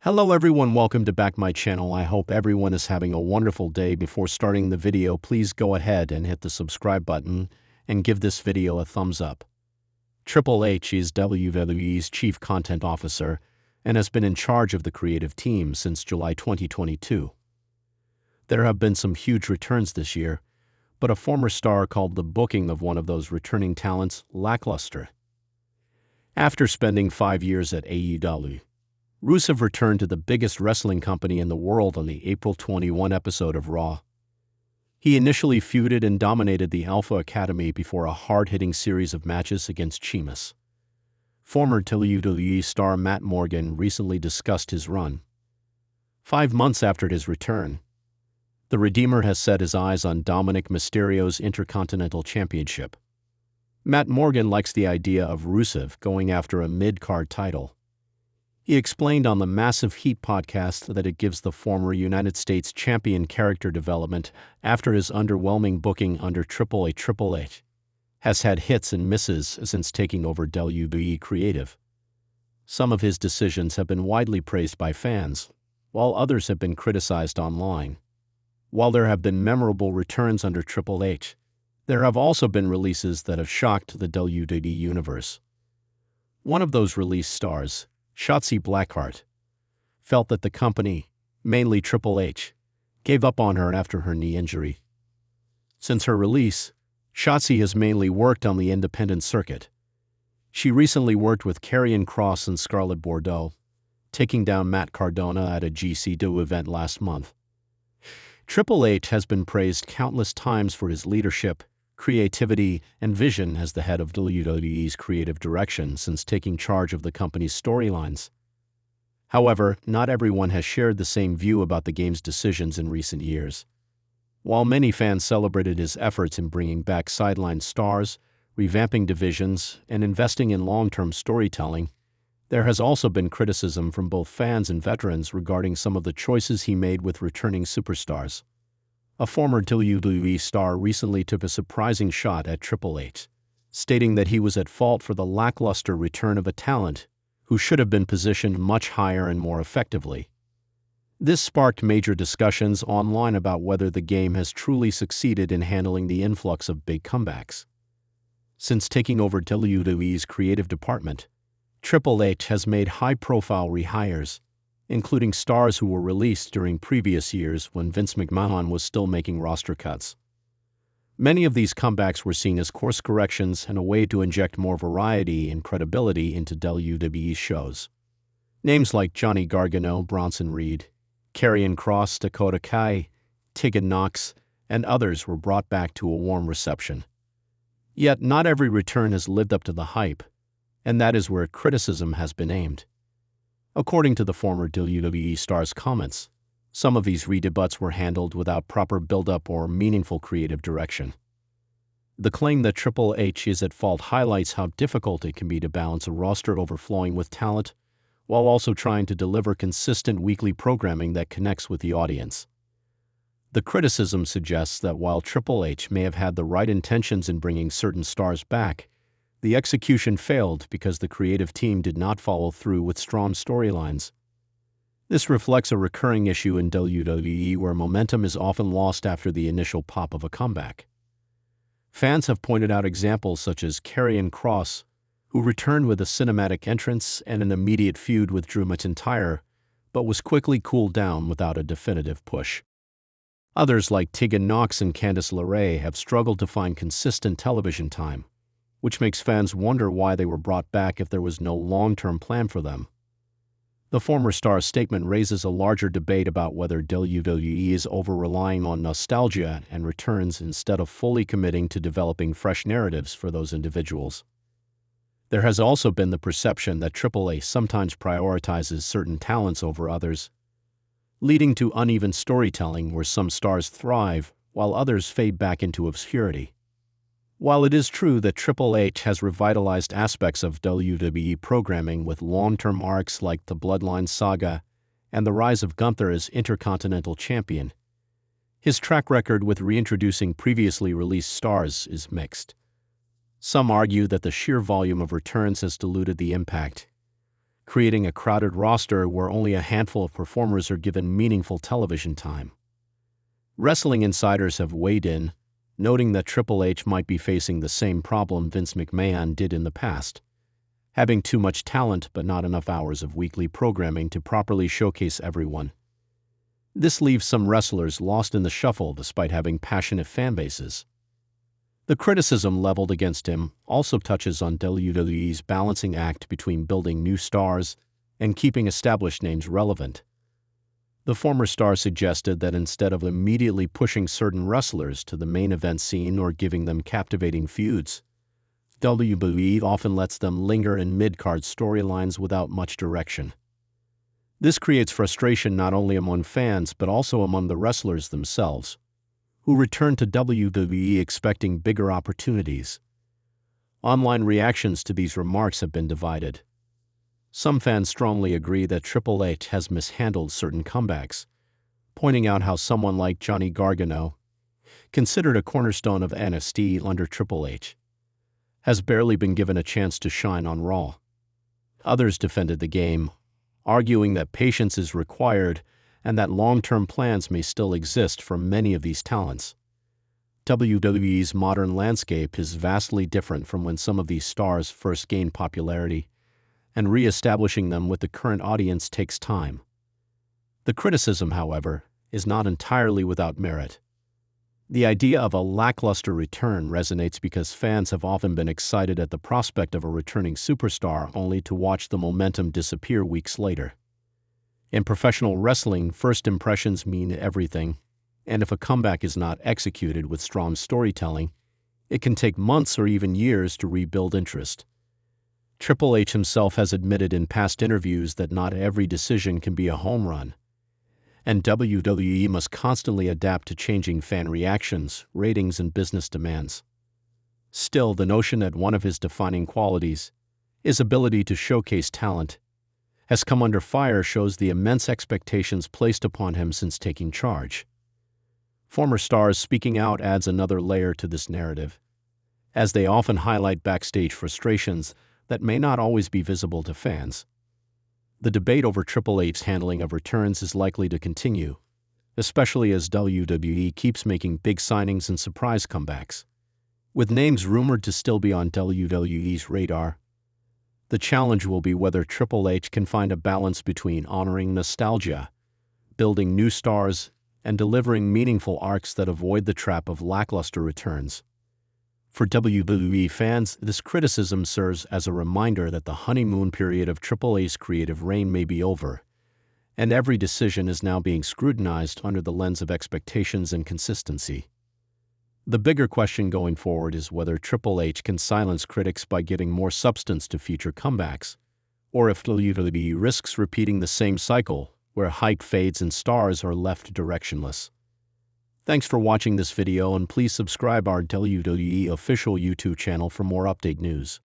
Hello everyone, welcome to back my channel. I hope everyone is having a wonderful day. Before starting the video, please go ahead and hit the subscribe button and give this video a thumbs up. Triple H is WWE's Chief Content Officer and has been in charge of the creative team since July 2022. There have been some huge returns this year, but a former star called the booking of one of those returning talents lackluster. After spending 5 years at AEW, Rusev returned to the biggest wrestling company in the world on the April 21 episode of Raw. He initially feuded and dominated the Alpha Academy before a hard-hitting series of matches against Sheamus. Former WWE star Matt Morgan recently discussed his run. 5 months after his return, the Redeemer has set his eyes on Dominic Mysterio's Intercontinental Championship. Matt Morgan likes the idea of Rusev going after a mid-card title. He explained on the Massive Heat podcast that it gives the former United States champion character development after his underwhelming booking under Triple H. Triple H has had hits and misses since taking over WWE Creative. Some of his decisions have been widely praised by fans, while others have been criticized online. While there have been memorable returns under Triple H, there have also been releases that have shocked the WWE universe. One of those release stars, Shotzi Blackheart, felt that the company, mainly Triple H, gave up on her after her knee injury. Since her release, Shotzi has mainly worked on the independent circuit. She recently worked with Karrion Kross and Scarlett Bordeaux, taking down Matt Cardona at a GCW event last month. Triple H has been praised countless times for his leadership, creativity, and vision as the head of WWE's creative direction since taking charge of the company's storylines. However, not everyone has shared the same view about the game's decisions in recent years. While many fans celebrated his efforts in bringing back sideline stars, revamping divisions, and investing in long-term storytelling, there has also been criticism from both fans and veterans regarding some of the choices he made with returning superstars. A former WWE star recently took a surprising shot at Triple H, stating that he was at fault for the lackluster return of a talent who should have been positioned much higher and more effectively. This sparked major discussions online about whether the game has truly succeeded in handling the influx of big comebacks. Since taking over WWE's creative department, Triple H has made high-profile rehires, including stars who were released during previous years when Vince McMahon was still making roster cuts. Many of these comebacks were seen as course corrections and a way to inject more variety and credibility into WWE shows. Names like Johnny Gargano, Bronson Reed, Karrion Kross, Dakota Kai, Tegan Nox, and others were brought back to a warm reception. Yet not every return has lived up to the hype, and that is where criticism has been aimed. According to the former WWE star's comments, some of these redebuts were handled without proper build-up or meaningful creative direction. The claim that Triple H is at fault highlights how difficult it can be to balance a roster overflowing with talent while also trying to deliver consistent weekly programming that connects with the audience. The criticism suggests that while Triple H may have had the right intentions in bringing certain stars back, the execution failed because the creative team did not follow through with strong storylines. This reflects a recurring issue in WWE where momentum is often lost after the initial pop of a comeback. Fans have pointed out examples such as Karrion Kross, who returned with a cinematic entrance and an immediate feud with Drew McIntyre, but was quickly cooled down without a definitive push. Others like Tegan Nox and Candice LeRae have struggled to find consistent television time, which makes fans wonder why they were brought back if there was no long-term plan for them. The former star's statement raises a larger debate about whether WWE is over-relying on nostalgia and returns instead of fully committing to developing fresh narratives for those individuals. There has also been the perception that Triple H sometimes prioritizes certain talents over others, leading to uneven storytelling where some stars thrive while others fade back into obscurity. While it is true that Triple H has revitalized aspects of WWE programming with long-term arcs like the Bloodline Saga and the rise of Gunther as Intercontinental Champion, his track record with reintroducing previously released stars is mixed. Some argue that the sheer volume of returns has diluted the impact, creating a crowded roster where only a handful of performers are given meaningful television time. Wrestling insiders have weighed in, noting that Triple H might be facing the same problem Vince McMahon did in the past, having too much talent but not enough hours of weekly programming to properly showcase everyone. This leaves some wrestlers lost in the shuffle despite having passionate fan bases. The criticism leveled against him also touches on WWE's balancing act between building new stars and keeping established names relevant. The former star suggested that instead of immediately pushing certain wrestlers to the main event scene or giving them captivating feuds, WWE often lets them linger in mid-card storylines without much direction. This creates frustration not only among fans but also among the wrestlers themselves, who return to WWE expecting bigger opportunities. Online reactions to these remarks have been divided. Some fans strongly agree that Triple H has mishandled certain comebacks, pointing out how someone like Johnny Gargano, considered a cornerstone of NXT under Triple H, has barely been given a chance to shine on Raw. Others defended the game, arguing that patience is required and that long-term plans may still exist for many of these talents. WWE's modern landscape is vastly different from when some of these stars first gained popularity, and re-establishing them with the current audience takes time. The criticism, however, is not entirely without merit. The idea of a lackluster return resonates because fans have often been excited at the prospect of a returning superstar only to watch the momentum disappear weeks later. In professional wrestling, first impressions mean everything, and if a comeback is not executed with strong storytelling, it can take months or even years to rebuild interest. Triple H himself has admitted in past interviews that not every decision can be a home run, and WWE must constantly adapt to changing fan reactions, ratings, and business demands. Still, the notion that one of his defining qualities, his ability to showcase talent, has come under fire shows the immense expectations placed upon him since taking charge. Former stars speaking out adds another layer to this narrative, as they often highlight backstage frustrations that may not always be visible to fans. The debate over Triple H's handling of returns is likely to continue, especially as WWE keeps making big signings and surprise comebacks. With names rumored to still be on WWE's radar, the challenge will be whether Triple H can find a balance between honoring nostalgia, building new stars, and delivering meaningful arcs that avoid the trap of lackluster returns. For WWE fans, this criticism serves as a reminder that the honeymoon period of Triple H's creative reign may be over, and every decision is now being scrutinized under the lens of expectations and consistency. The bigger question going forward is whether Triple H can silence critics by giving more substance to future comebacks, or if WWE risks repeating the same cycle, where hype fades and stars are left directionless. Thanks for watching this video, and please subscribe our WWE official YouTube channel for more update news.